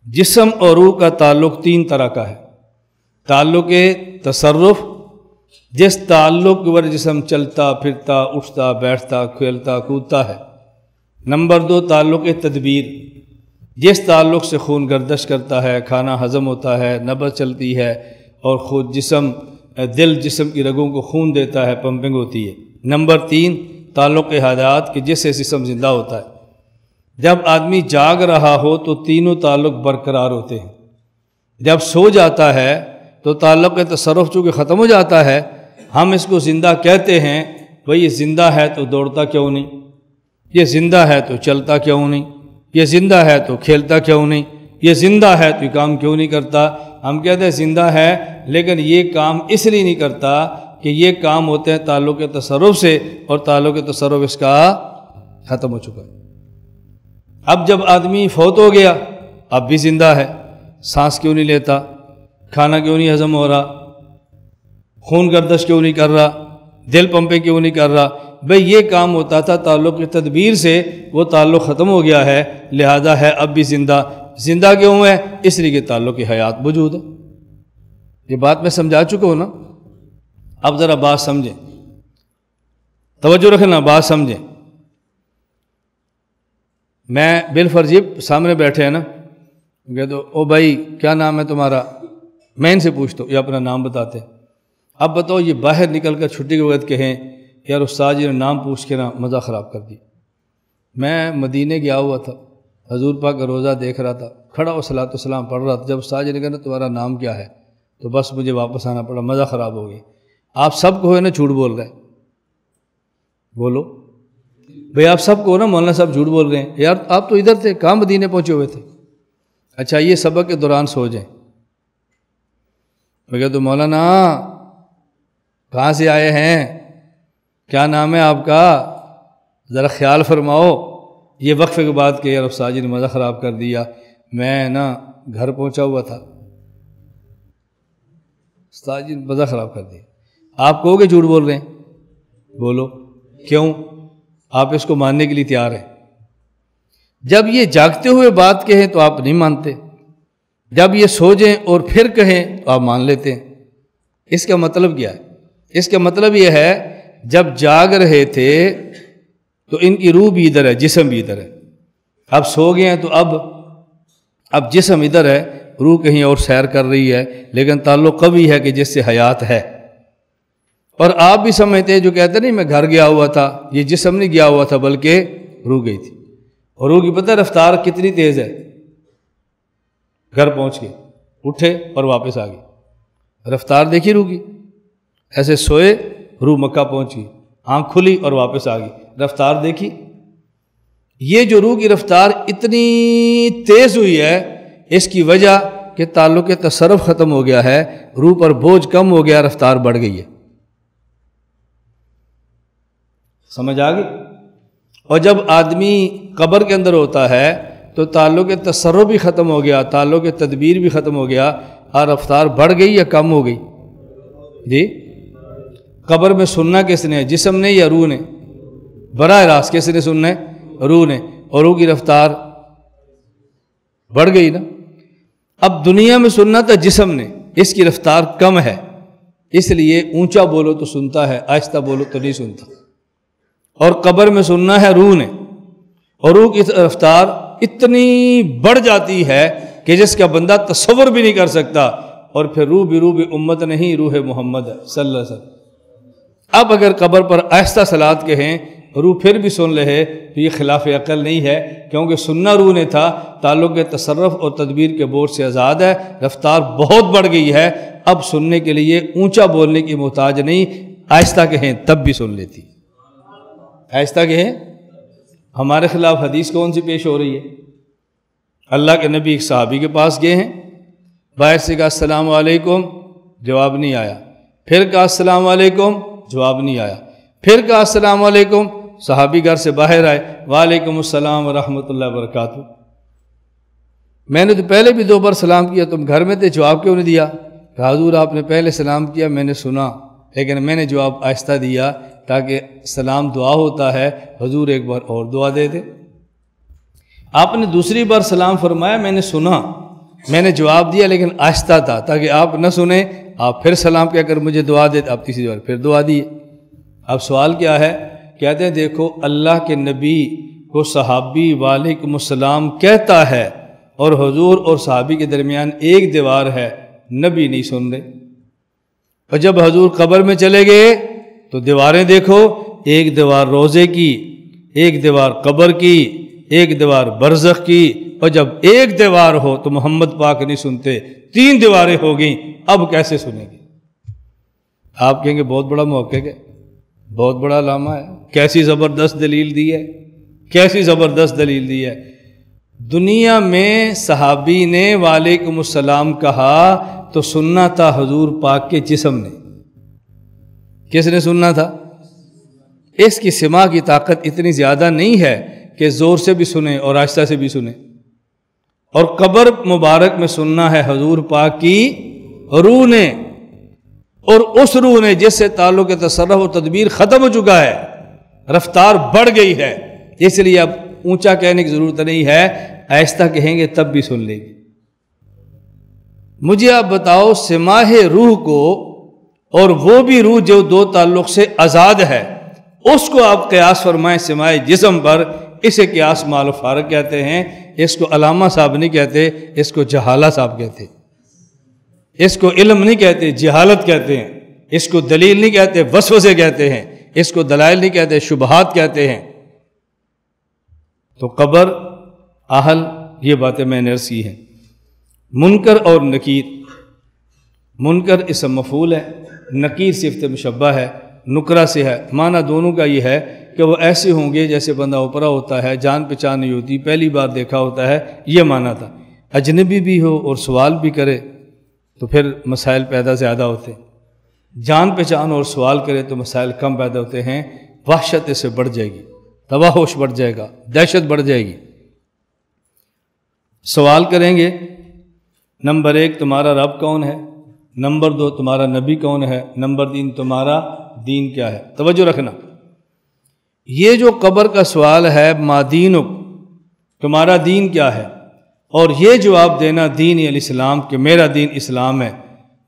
جسم اور روح کا تعلق تین طرح کا ہے۔ تعلق تصرف، جس تعلق کی وجہ جسم چلتا پھرتا اٹھتا بیٹھتا کھیلتا کودتا ہے۔ نمبر دو تعلق تدبیر، جس تعلق سے خون گردش کرتا ہے، کھانا ہضم ہوتا ہے، نبض چلتی ہے اور خود دل جسم کی رگوں کو خون دیتا ہے، پمپنگ ہوتی ہے۔ نمبر تین تعلق حیات، کہ جس سے جسم زندہ ہوتا ہے۔ جب آدمی جاگ رہا ہو تو تینوں تعلق برقرار ہوتے ہیں۔ جب سو جاتا ہے تو تعلق تصرف چونکہ ختم ہو جاتا ہے، ہم اس کو زندہ کہتے ہیں۔ بھئی یہ زندہ ہے تو دوڑتا کیوں نہیں، یہ زندہ ہے تو چلتا کیوں نہیں، یہ زندہ ہے تو کھیلتا کیوں نہیں، یہ زندہ ہے تو یہ کام کیوں نہیں کرتا۔ ہم کہتے ہیں زندہ ہے لیکن یہ کام اس لیے نہیں کرتا کہ یہ کام ہوتے ہیں تعلق تصرف سے، اور تعلق تصرف اس کا ختم ہو چکا ہے۔ اب جب آدمی فوت ہو گیا اب بھی زندہ ہے، سانس کیوں نہیں لیتا، کھانا کیوں نہیں ہضم ہو رہا، خون گردش کیوں نہیں کر رہا، دل پمپے کیوں نہیں کر رہا۔ بھئی یہ کام ہوتا تھا تعلق کی تدبیر سے، وہ تعلق ختم ہو گیا ہے، لہذا ہے اب بھی زندہ۔ زندہ کیوں ہے؟ اس لیے کہ تعلق کی حیات موجود ہے۔ یہ بات میں سمجھا چکا ہوں نا؟ اب ذرا بات سمجھیں، توجہ رکھنا، بات سمجھیں۔ میں بالفرض یہ سامنے بیٹھے ہیں نا، کہتے او بھائی کیا نام ہے تمہارا، میں ان سے پوچھتا ہوں، یہ اپنا نام بتاتے ہیں۔ اب بتاؤ یہ باہر نکل کر چھٹی کے وقت کہیں یار استاد جی نے نام پوچھ کے نا مزہ خراب کر دی۔ میں مدینے گیا ہوا تھا، حضور پاک کا روزہ دیکھ رہا تھا، کھڑا و صلاۃ والسلام پڑھ رہا تھا، جب استاد جی نے کہا تمہارا نام کیا ہے تو بس مجھے واپس آنا پڑا، مزہ خراب ہو گئی۔ آپ سب کو ہے نا جھوٹ بول رہے ہیں، بولو بھئی آپ سب کو نا مولانا صاحب جھوٹ بول رہے ہیں، یار آپ تو ادھر تھے، کہاں مدینے پہنچے ہوئے تھے؟ اچھا یہ سبق کے دوران سو جائیں۔ میں کہتا تو مولانا کہاں سے آئے ہیں، کیا نام ہے آپ کا، ذرا خیال فرماؤ۔ یہ وقفے کے بعد کہ یار استاد جی نے مزہ خراب کر دیا، میں نا گھر پہنچا ہوا تھا، استاد جی نے مزہ خراب کر دیا۔ آپ کہو گے جھوٹ بول رہے ہیں، بولو کیوں؟ آپ اس کو ماننے کے لیے تیار ہیں۔ جب یہ جاگتے ہوئے بات کہیں تو آپ نہیں مانتے، جب یہ سو جائیں اور پھر کہیں تو آپ مان لیتے ہیں۔ اس کا مطلب کیا ہے؟ اس کا مطلب یہ ہے جب جاگ رہے تھے تو ان کی روح بھی ادھر ہے، جسم بھی ادھر ہے، اب سو گئے ہیں تو اب جسم ادھر ہے، روح کہیں اور سیر کر رہی ہے، لیکن تعلق قوی ہے کہ جس سے حیات ہے۔ اور آپ بھی سمجھتے ہیں جو کہتے نہیں میں گھر گیا ہوا تھا، یہ جسم نہیں گیا ہوا تھا بلکہ روح گئی تھی۔ اور روح کی پتہ رفتار کتنی تیز ہے، گھر پہنچ کے اٹھے اور واپس آ گئی، رفتار دیکھی روح کی، ایسے سوئے روح مکہ پہنچ گئی، آنکھ کھلی اور واپس آ گئی، رفتار دیکھی۔ یہ جو روح کی رفتار اتنی تیز ہوئی ہے، اس کی وجہ کہ تعلق تصرف ختم ہو گیا ہے، روح پر بوجھ کم ہو گیا، رفتار بڑھ گئی ہے۔ سمجھ آ گئی؟ اور جب آدمی قبر کے اندر ہوتا ہے تو تعلق تصرف بھی ختم ہو گیا، تعلق تدبیر بھی ختم ہو گیا، اور رفتار بڑھ گئی یا کم ہو گئی؟ جی قبر میں سننا کس نے، جسم نے یا روح نے؟ براہ راست کس نے سننا ہے؟ روح نے، اور روح کی رفتار بڑھ گئی نا۔ اب دنیا میں سننا تھا جسم نے، اس کی رفتار کم ہے، اس لیے اونچا بولو تو سنتا ہے، آہستہ بولو تو نہیں سنتا۔ اور قبر میں سننا ہے روح نے، اور روح کی رفتار اتنی بڑھ جاتی ہے کہ جس کا بندہ تصور بھی نہیں کر سکتا۔ اور پھر روح بھی امت نہیں، روح محمد ہے صلی اللہ علیہ وسلم۔ اب اگر قبر پر آہستہ صلات کہیں روح پھر بھی سن لے تو یہ خلاف عقل نہیں ہے، کیونکہ سننا روح نے تھا، تعلق تصرف اور تدبیر کے بوجھ سے آزاد ہے، رفتار بہت بڑھ گئی ہے، اب سننے کے لیے اونچا بولنے کی محتاج نہیں، آہستہ کہیں تب بھی سن لیتی۔ آہستہ کہیں، ہمارے خلاف حدیث کون سی پیش ہو رہی ہے؟ اللہ کے نبی ایک صحابی کے پاس گئے ہیں، باہر سے کہا السلام علیکم، جواب نہیں آیا، پھر کہا السلام علیکم، جواب نہیں آیا، پھر کہا السلام علیکم، صحابی گھر سے باہر آئے، وعلیکم السلام ورحمۃ اللہ وبرکاتہ۔ میں نے تو پہلے بھی 2 بار سلام کیا، تم گھر میں تھے، جواب کیوں نہیں دیا؟ کہا حضور آپ نے پہلے سلام کیا، میں نے سنا، لیکن میں نے جواب آہستہ دیا تاکہ سلام دعا ہوتا ہے، حضور ایک بار اور دعا دے دے۔ آپ نے دوسری بار سلام فرمایا، میں نے سنا، میں نے جواب دیا لیکن آہستہ تھا تاکہ آپ نہ سنیں، آپ پھر سلام کہہ کر مجھے دعا دے، آپ تیسری بار پھر دعا دیے۔ اب سوال کیا ہے؟ کہتے ہیں دیکھو اللہ کے نبی کو صحابی وعلیکم السلام کہتا ہے اور حضور اور صحابی کے درمیان ایک دیوار ہے، نبی نہیں سن رہے۔ اور جب حضور قبر میں چلے گئے تو دیواریں دیکھو، ایک دیوار روضے کی، ایک دیوار قبر کی، ایک دیوار برزخ کی، اور جب ایک دیوار ہو تو محمد پاک نہیں سنتے، 3 دیواریں ہو گئیں، اب کیسے سنیں گے؟ آپ کہیں گے بہت بڑا محقق ہے، بہت بڑا علامہ ہے، کیسی زبردست دلیل دی ہے، کیسی زبردست دلیل دی ہے۔ دنیا میں صحابی نے وعلیکم السلام کہا تو سننا تھا حضور پاک کے جسم نے۔ کس نے سننا تھا؟ اس کی سماع کی طاقت اتنی زیادہ نہیں ہے کہ زور سے بھی سنیں اور آہستہ سے بھی سنیں۔ اور قبر مبارک میں سننا ہے حضور پاک کی روح نے، اور اس روح نے جس سے تعلق تصرف و تدبیر ختم ہو چکا ہے، رفتار بڑھ گئی ہے، اس لیے اب اونچا کہنے کی ضرورت نہیں ہے، آہستہ کہیں گے تب بھی سن لیں گے۔ مجھے آپ بتاؤ سماع روح کو، اور وہ بھی روح جو 2 تعلق سے آزاد ہے، اس کو آپ قیاس فرمائیں سماع جسم پر، اسے قیاس مال و فارق کہتے ہیں۔ اس کو علامہ صاحب نہیں کہتے، اس کو جہالہ صاحب کہتے ہیں۔ اس کو علم نہیں کہتے، جہالت کہتے ہیں۔ اس کو دلیل نہیں کہتے، وسوسے کہتے ہیں۔ اس کو دلائل نہیں کہتے، شبہات کہتے ہیں۔ تو قبر، اہل، یہ باتیں میں نے عرض کی ہیں۔ منکر اور نکیر، منکر اسم مفعول ہے، نکیر صفت مشبہ ہے، نکرہ سے ہے۔ معنی دونوں کا یہ ہے کہ وہ ایسے ہوں گے جیسے بندہ اوپرا ہوتا ہے، جان پہچان نہیں ہوتی، پہلی بار دیکھا ہوتا ہے، یہ معنی تھا۔ اجنبی بھی ہو اور سوال بھی کرے تو پھر مسائل پیدا زیادہ ہوتے ہیں، جان پہچان اور سوال کرے تو مسائل کم پیدا ہوتے ہیں، وحشت اس سے بڑھ جائے گی، تواہش بڑھ جائے گا، دہشت بڑھ جائے گی۔ سوال کریں گے، نمبر 1 تمہارا رب کون ہے، نمبر 2 تمہارا نبی کون ہے، نمبر 3 تمہارا دین کیا ہے۔ توجہ رکھنا، یہ جو قبر کا سوال ہے، ما دینک، تمہارا دین کیا ہے، اور یہ جواب دینا دین الاسلام کہ میرا دین اسلام ہے،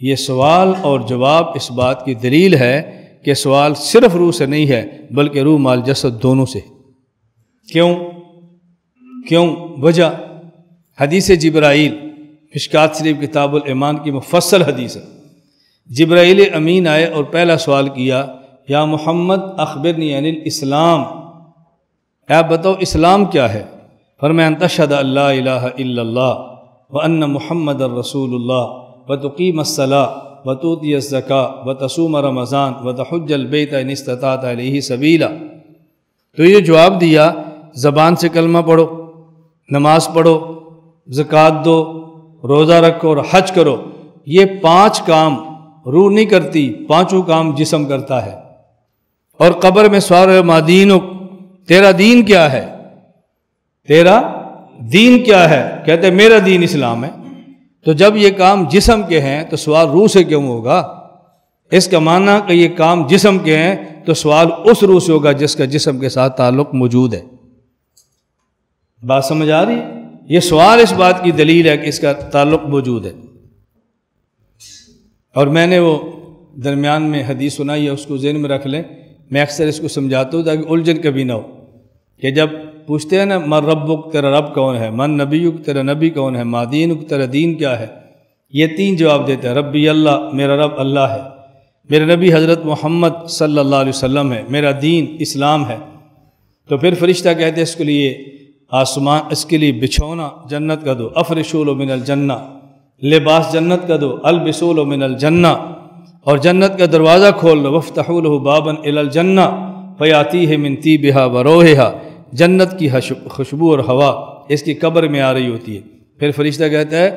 یہ سوال اور جواب اس بات کی دلیل ہے کہ سوال صرف روح سے نہیں ہے بلکہ روح مال جسد دونوں سے۔ کیوں؟ وجہ حدیث جبرائیل، مشکات شریف کتاب الایمان کی مفصل حدیث ہے۔ جبرائیل امین آئے اور پہلا سوال کیا، یا محمد اخبرنی عن الاسلام، آپ بتاؤ اسلام کیا ہے؟ فرمایا ان تشہد ان لا الہ الا اللہ وان محمد الرسول اللہ وتقیم الصلاۃ وتؤتی الزکاۃ وتصوم رمضان وتحج البیت ان استطعت الیہ سبیلا۔ تو یہ جواب دیا، زبان سے کلمہ پڑھو، نماز پڑھو، زکوٰۃ دو، روزہ رکھو اور حج کرو۔ یہ 5 کام روح نہیں کرتی، 5 کام جسم کرتا ہے۔ اور قبر میں سوال ہے، ما دینک، تیرا دین کیا ہے، تیرا دین کیا ہے؟ کہتے میرا دین اسلام ہے۔ تو جب یہ کام جسم کے ہیں تو سوال روح سے کیوں ہوگا؟ اس کا معنی کہ یہ کام جسم کے ہیں تو سوال اس روح سے ہوگا جس کا جسم کے ساتھ تعلق موجود ہے۔ بات سمجھ آ رہی ہے؟ یہ سوال اس بات کی دلیل ہے کہ اس کا تعلق موجود ہے۔ اور میں نے وہ درمیان میں حدیث سنائی ہے، اس کو ذہن میں رکھ لیں۔ میں اکثر اس کو سمجھاتا ہوں تاکہ الجھن کبھی نہ ہو، کہ جب پوچھتے ہیں نا من ربک، تیرا رب کون ہے، من نبیک، تیرا نبی کون ہے، ما دینک، تیرا دین کیا ہے، یہ 3 جواب دیتے ہیں۔ ربی اللہ، میرا رب اللہ ہے، میرے نبی حضرت محمد صلی اللہ علیہ وسلم ہے، میرا دین اسلام ہے۔ تو پھر فرشتہ کہتے ہیں اس کے لیے آسمان، اس کے لیے بچھونا جنت کا دو، افرشوا من الجنہ، لباس جنت کا دو، البسوا من الجنہ، اور جنت کا دروازہ کھول لو، وافتحوا له بابا الی الجنہ فیاتیہ من طیبہا وروحہا، جنت کی خوشبو اور ہوا اس کی قبر میں آ رہی ہوتی ہے۔ پھر فرشتہ کہتا ہے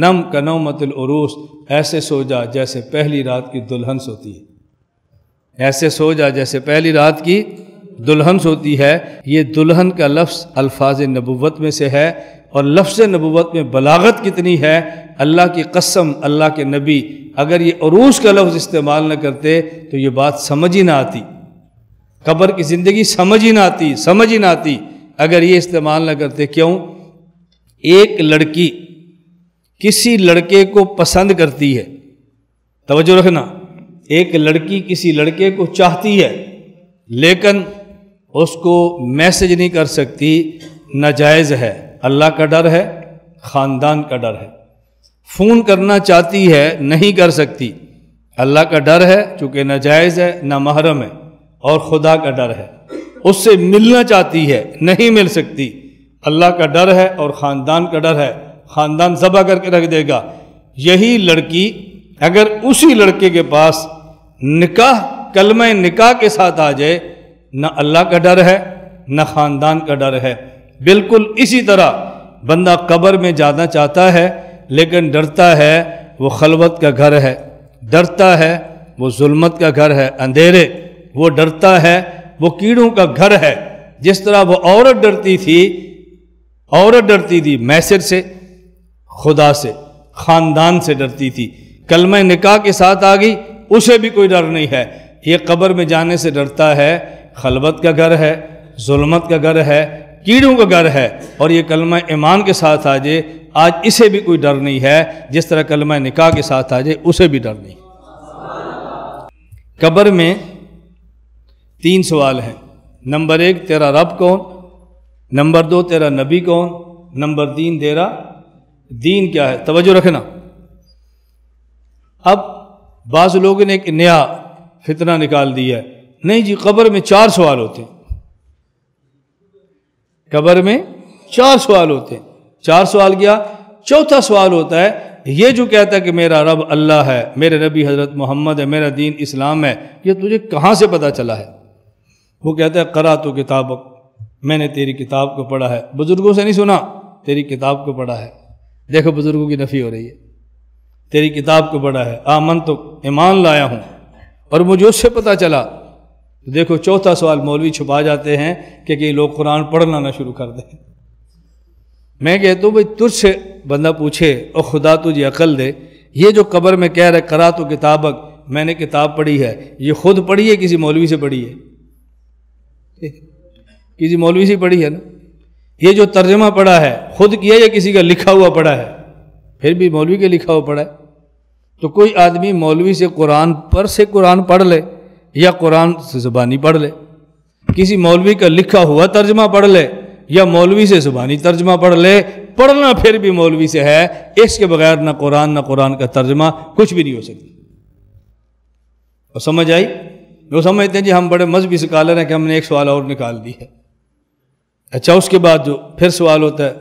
نم کنومۃ العروس، ایسے سو جا جیسے پہلی رات کی دلہن سوتی ہے، ایسے سو جا جیسے پہلی رات کی دلہن سوتی ہے۔ یہ دلہن کا لفظ الفاظ نبوت میں سے ہے، اور لفظ نبوت میں بلاغت کتنی ہے، اللہ کی قسم، اللہ کے نبی اگر یہ عروس کا لفظ استعمال نہ کرتے تو یہ بات سمجھ ہی نہ آتی، قبر کی زندگی سمجھ ہی نہ آتی اگر یہ استعمال نہ کرتے۔ کیوں؟ ایک لڑکی کسی لڑکے کو پسند کرتی ہے، توجہ رکھنا، ایک لڑکی کسی لڑکے کو چاہتی ہے لیکن اس کو میسج نہیں کر سکتی، ناجائز ہے، اللہ کا ڈر ہے، خاندان کا ڈر ہے۔ فون کرنا چاہتی ہے، نہیں کر سکتی، اللہ کا ڈر ہے چونکہ ناجائز ہے، نامحرم ہے، اور خدا کا ڈر ہے۔ اس سے ملنا چاہتی ہے، نہیں مل سکتی، اللہ کا ڈر ہے اور خاندان کا ڈر ہے، خاندان ذبح کر کے رکھ دے گا۔ یہی لڑکی اگر اسی لڑکے کے پاس نکاح، کلمہ نکاح کے ساتھ آ جائے، نہ اللہ کا ڈر ہے نہ خاندان کا ڈر ہے۔ بالکل اسی طرح بندہ قبر میں جانا چاہتا ہے لیکن ڈرتا ہے وہ خلوت کا گھر ہے، ڈرتا ہے وہ ظلمت کا گھر ہے، اندھیرے، وہ ڈرتا ہے وہ کیڑوں کا گھر ہے۔ جس طرح وہ عورت ڈرتی تھی میسر سے، خدا سے، خاندان سے ڈرتی تھی، کلمہ نکاح کے ساتھ آ گئی، اسے بھی کوئی ڈر نہیں ہے۔ یہ قبر میں جانے سے ڈرتا ہے، خلوت کا گھر ہے، ظلمت کا گھر ہے، کیڑوں کا گھر ہے، اور یہ کلمہ ایمان کے ساتھ آ جائے، آج اسے بھی کوئی ڈر نہیں ہے، جس طرح کلمہ نکاح کے ساتھ آ جائے اسے بھی ڈر نہیں۔ قبر میں 3 سوال ہیں۔ نمبر 1 تیرا رب کون، نمبر 2 تیرا نبی کون، نمبر 3 تیرا دین کیا ہے۔ توجہ رکھنا، اب بعض لوگوں نے ایک نیا فتنہ نکال دیا ہے، نہیں جی قبر میں 4 سوال ہوتے ہیں، قبر میں 4 سوال ہوتے ہیں۔ 4 سوال کیا؟ چوتھا سوال ہوتا ہے یہ جو کہتا ہے کہ میرا رب اللہ ہے، میرے نبی حضرت محمد ہے، میرا دین اسلام ہے، یہ تجھے کہاں سے پتہ چلا ہے؟ وہ کہتا ہے قرأت کتابک، میں نے تیری کتاب کو پڑھا ہے، بزرگوں سے نہیں سنا، تیری کتاب کو پڑھا ہے۔ دیکھو بزرگوں کی نفی ہو رہی ہے، تیری کتاب کو پڑھا ہے، آمنتک، ایمان لایا ہوں، اور مجھے اس سے پتہ چلا۔ تو دیکھو چوتھا سوال مولوی چھپا جاتے ہیں کہ لوگ قرآن پڑھنا نہ شروع کر دیں۔ میں کہتا ہوں بھئی تجھ سے بندہ پوچھے اور خدا تجھے عقل دے، یہ جو قبر میں کہہ رہا ہے قرأت کتابک، میں نے کتاب پڑھی ہے، یہ خود پڑھی ہے کسی مولوی سے پڑھی ہے؟ کسی مولوی سے پڑھی ہے نا؟ یہ جو ترجمہ پڑھا ہے خود کیا یا کسی کا لکھا ہوا پڑھا ہے؟ پھر بھی مولوی کے لکھا ہوا پڑھا ہے۔ تو کوئی آدمی مولوی سے قرآن پڑھ لے یا قرآن سے زبانی پڑھ لے، کسی مولوی کا لکھا ہوا ترجمہ پڑھ لے یا مولوی سے زبانی ترجمہ پڑھ لے، پڑھنا پھر بھی مولوی سے ہے، اس کے بغیر نہ قرآن کا ترجمہ کچھ بھی نہیں ہو سکتی۔ اور سمجھ آئی؟ وہ سمجھتے ہیں جی ہم بڑے مذہبی سکالر ہیں کہ ہم نے ایک سوال اور نکال دی ہے۔ اچھا اس کے بعد جو پھر سوال ہوتا ہے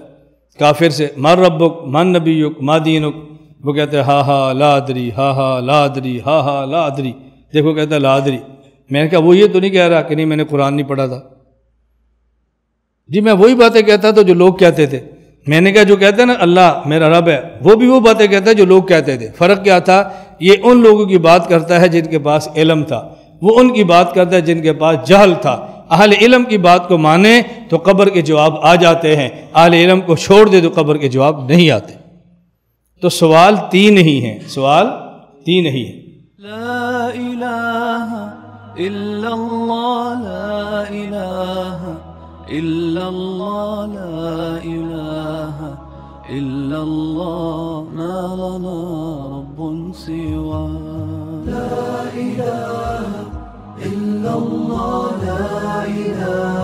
کافر سے، من ربک، من نبیک، ما دینک، وہ کہتے ہیں ہا لا ادری، ہا لا ادری، ہا لا ادری۔ دیکھو کہتا ہے لا ادری، میں نے کہا وہ یہ تو نہیں کہہ رہا کہ نہیں میں نے قرآن نہیں پڑھا تھا؟ جی میں وہی باتیں کہتا تھا جو لوگ کہتے تھے۔ میں نے کہا جو کہتے ہیں نا اللہ میرا رب ہے، وہ بھی وہ باتیں کہتا ہے جو لوگ کہتے تھے۔ فرق کیا تھا؟ یہ ان لوگوں کی بات کرتا ہے جن کے پاس علم تھا، وہ ان کی بات کرتا ہے جن کے پاس جہل تھا۔ اہل علم کی بات کو مانے تو قبر کے جواب آ جاتے ہیں، اہل علم کو چھوڑ دے تو قبر کے جواب نہیں آتے۔ تو سوال 3 ہی ہیں، سوال 3 ہی ہیں۔ لا الہ الا اللہ، لا الہ الا اللہ، لا الہ الا اللہ، ما لنا رب سوا۔ لا الہ الا اللہ، لا الہ